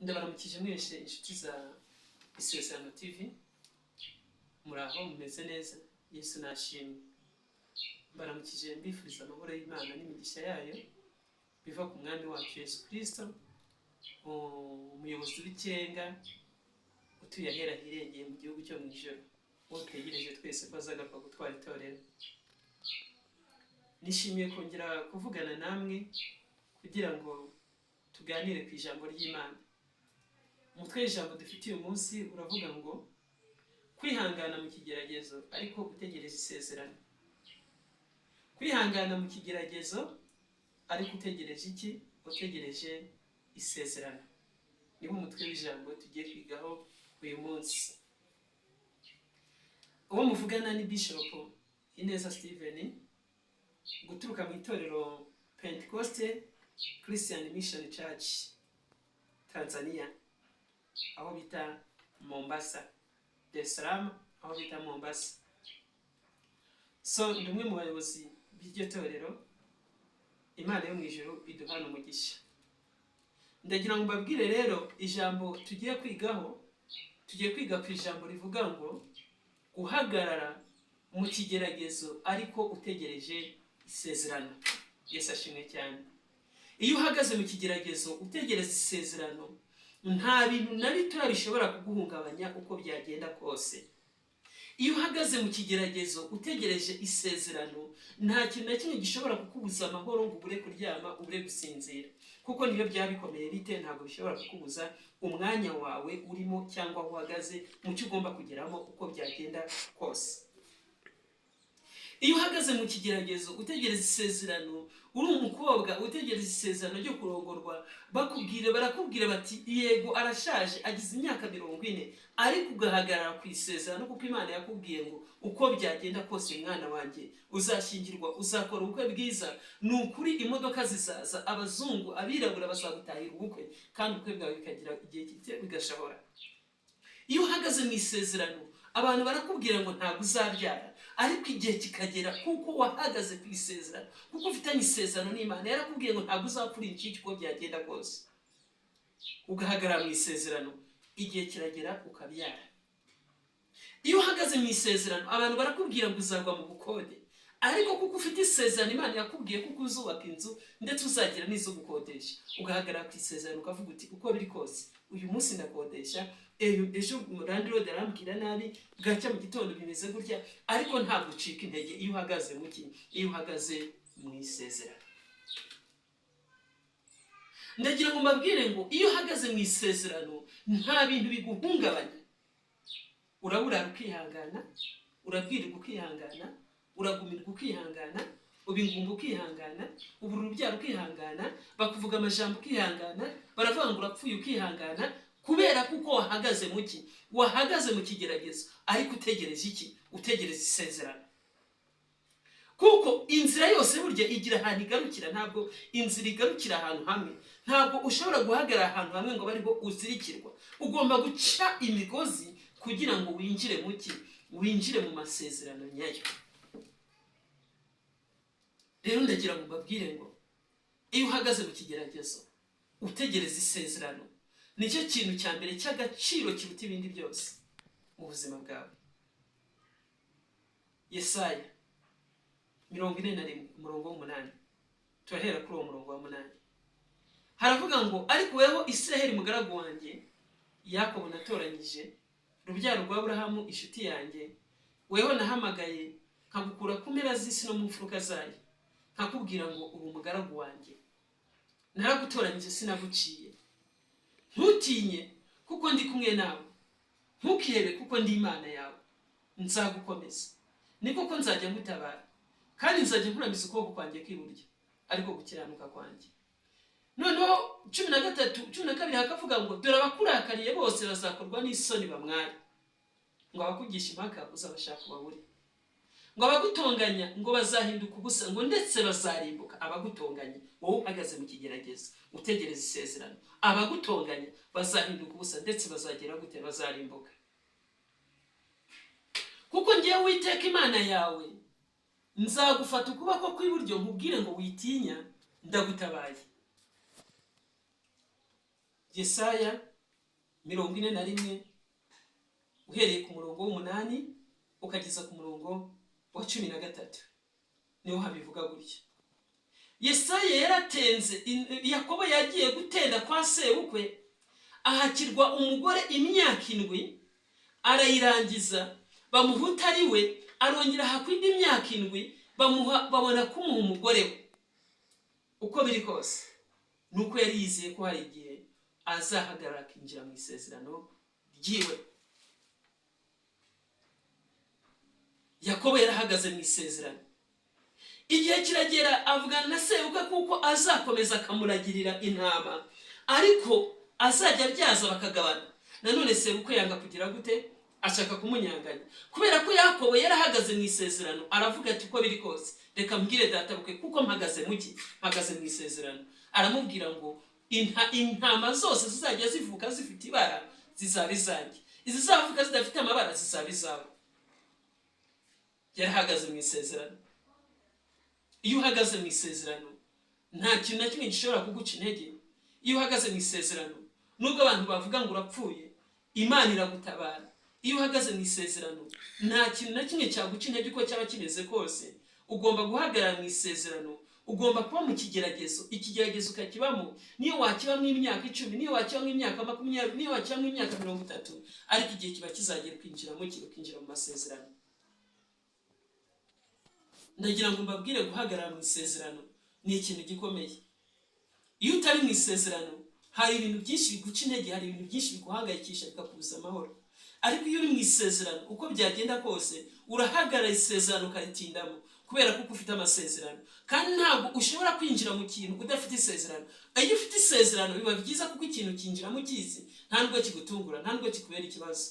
Ndabaramukije mwese inshuti za Isezerano TV, muraho mumeze neza, Yesu nashimwe. Baramukije mbifuriza amahoro y'Imana n'imigisha yayo biva ku mwami wacu Yesu Kristo, umuyobozi w'ikenga utuye ahera hirengeye mu gihugu cyo mu ijoro, utegereje twese ko azagaruka gutwara itorero. Nishimiye kongera kuvugana namwe kugira ngo tuganire ku ijambo ry'Imana. Umutwe w'ijambo dufitiye umunsi uravuga ngo kwihangana mu kigeragezo ariko utegereje isezerano. Kwihangana mu kigeragezo ariko utegereje iki? Utegereje isezerano. Niwo umutwe w'ijambo tugiye kwigaho uyu munsi. Uwo muvugana ni Bishop Ineza Steven, guturuka mu itorero Pentecoste Christian Mission Church Tanzania, aho bita Mombasa, Dar es Salaam aho bita Mombasa. So ndumwe mu bayobozi b'iryo torero. Imana yo mu ijuru iduhana umugisha. Ndagira ngo mbabwire rero ijambo tugiye kwiga ku ijambo rivuga ngo guhagarara mu kigeragezo ariko utegereje isezerano. Yesu ashimwe cyane. Iyo uhagaze mu kigeragezo utegereza isezerano, nta bintu na bito bishobora kuguhungabanya uko byagenda kose. Iyo uhagaze mu kigeragezo utegereje isezerano, nta kintu na kimwe gishobora kukubuza amahoro ngo ubure kuryama, ubure gusinzira. Kuko niyo byabikomeye bite, ntabwo bishobora kukubuza umwanya wawe urimo cyangwa uhagaze mu cyo ugomba kugeramo uko byagenda kose. Iyo uhagaze mu kigeragezo utegereza isezerano, uri umukobwa utegereza isezerano ryo kurongorwa, barakubwira bati yego arashaje agize imyaka 40, ariko ugahagarara ku isezerano kuko Imana yakubwiye ngo uko byagenda kose mwana wanjye uzashyingirwa, uzakora ubukwe bwiza, nukuri imodoka zizaza, abazungu abirabura bazagutahira ubukwe, kandi ubukwe bwawe bikagira igihe kite bigashobora. Iyo uhagaze mu isezerano, abantu barakubwira ngo ntabwo uzabyara, ariko igihe kikagera kuko wahagaze ku isezerano, kuko ufitanye isezerano n'Imana. Yarakubwiye ngo ntabwo uzapfura iki uko byagenda kose. Ugahagarara mu isezerano, igihe kiragera ukabyara. Iyo uhagaze mu isezerano, abantu barakubwira ngo uzagwa mu bukode, ariko kuko ufite isezerano Imana yakubwiye kuko uzubaka inzu ndetse uzagira n'izo gukodesha. Ugahagarara ku isezerano ukavuga uti uko biri kose uyu munsi ndakodesha, ejo landlord arambwira nabi, bwacya mu gitondo bimeze gutya, ariko ntabwo ucika intege iyo uhagaze mu ki? Iyo uhagaze mu isezerano. Ndagira ngo mbabwire ngo iyo uhagaze mu isezerano nta bintu biguhungabanya. Urabura ukihangana, urabwirirwa ukihangana, uragumirwa ukihangana, ubingumba ukihangana, ubura urubyaro ukihangana, bakuvuga amajambo ukihangana, baravuga ngo urapfuye ukihangana, kubera kuko wahagaze mu ki? Wahagaze mu kigeragezo ariko utegereje iki? Utegereza isezerano. Kuko inzira yose burya igira ahantu igarukira, ntabwo inzira igarukira ahantu hamwe. Ntabwo ushobora guhagarara ahantu hamwe ngo bari bo uzirikirwa. Ugomba guca imigozi kugira ngo winjire mu ki? Winjire mu masezerano nyayo. Rero ndagira ngo mbabwire ngo iyo uhagaze mu kigeragezo utegereza isezerano, nicyo kintu cya mbere cy'agaciro kiruta ibindi byose mu buzima bwawe. Yesaya 41:8, turahera kuri uwo murongo wa 8. Haravuga ngo ariko weho Israheli mugaragu wanjye, Yakobo natoranyije, rubyaro rwa Abrahamu inshuti yanjye, weho nahamagaye nkagukura ku mpera z'isi no mu mfuruka zayo, nkakubwira ngo uri umugaragu wanjye, naragutoranyije sinaguciye. Ntutinye kuko ndi kumwe nawe, ntukihebe kuko ndi Imana yawe, nzagukomeza, ni koko nzajya ngutabara, kandi nzajya nkuramiza ukuboko kwanjye kw'iburyo, ariko gukiranuka kwanjye. Noneho 13:12 hakavuga ngo dore abakurakariye bose bazakorwa n'isoni bamware, ngo abakugisha impaka uzabashaka ubabure, ngo abagutonganya ngo bazahinduka ubusa, ngo ndetse bazarimbuka. Abagutonganya wowe uhagaze mu kigeragezo utegereza isezerano, abagutonganya bazahinduka ubusa ndetse bazagera gute? Bazarimbuka. Kuko ngiye Uwiteka Imana yawe nzagufata ukuboko kw'iburyo nkubwire ngo witinya, ndagutabaye. Yesaya 41 uhereye ku murongo w'8 ukageza ku murongo wa 13 niho habivuga gutya. Yesaya yaratenze, Yakobo yagiye gutenda kwa sebukwe, ahakirwa umugore imyaka 7 arayirangiza, bamuhuta ari we, arongera hakwindi imyaka 7 babona kumuha umugore we. Uko biri kose nuko yari yizeye ko hari igihe azahagarara akinjira mu isezerano ryiwe. Yakobo yarahagaze mu isezerano, igihe kiragera avugana na sebukwe kuko azakomeza akamuragirira intama, ariko azajya byaza bakagabana. Nanone sebukwe yanga kugira gute, ashaka kumunyanganya. Kubera ko Yakobo yarahagaze mu isezerano, aravuga ati uko biri kose reka mbwire data bukwe kuko mpagaze mu isezerano. Aramubwira ngo intama zose zizajya zivuka zifite ibara zizaba izanjye, izizavuka zidafite amabara zizaba izawe. Yarahagaze mu isezerano. Iyo uhagaze mu isezerano nta kintu na kimwe gishobora kuguca intege. Iyo uhagaze mu isezerano, nubwo abantu bavuga ngo urapfuye, Imana iragutabara. Iyo uhagaze mu isezerano nta kintu na kimwe cyaguca intege uko cyaba kimeze kose. Ugomba guhagarara mu isezerano, ugomba kuba mu kigeragezo. Ikigeragezo ukakibamo, niyo wakibamo imyaka 10, niyo wakibamo imyaka 20, niyo wakibamo imyaka 30, ariko igihe kiba kizagera ukinjira mu masezerano. Ndagira ngo mbabwire guhagarara mu isezerano ni ikintu gikomeye. Iyo utari mu isezerano hari ibintu byinshi biguca intege, hari ibintu byinshi biguhangayikisha bikakubuza amahoro. Ariko iyo uri mu isezerano uko byagenda kose urahagarara isezerano ukaritindamo, kubera ko ufite amasezerano. Kandi ntabwo ushobora kwinjira mu kintu udafite isezerano. Iyo ufite isezerano biba byiza kuko ikintu kinjiramo kizi, nta nubwo kigutungura, nta nubwo kikubera ikibazo.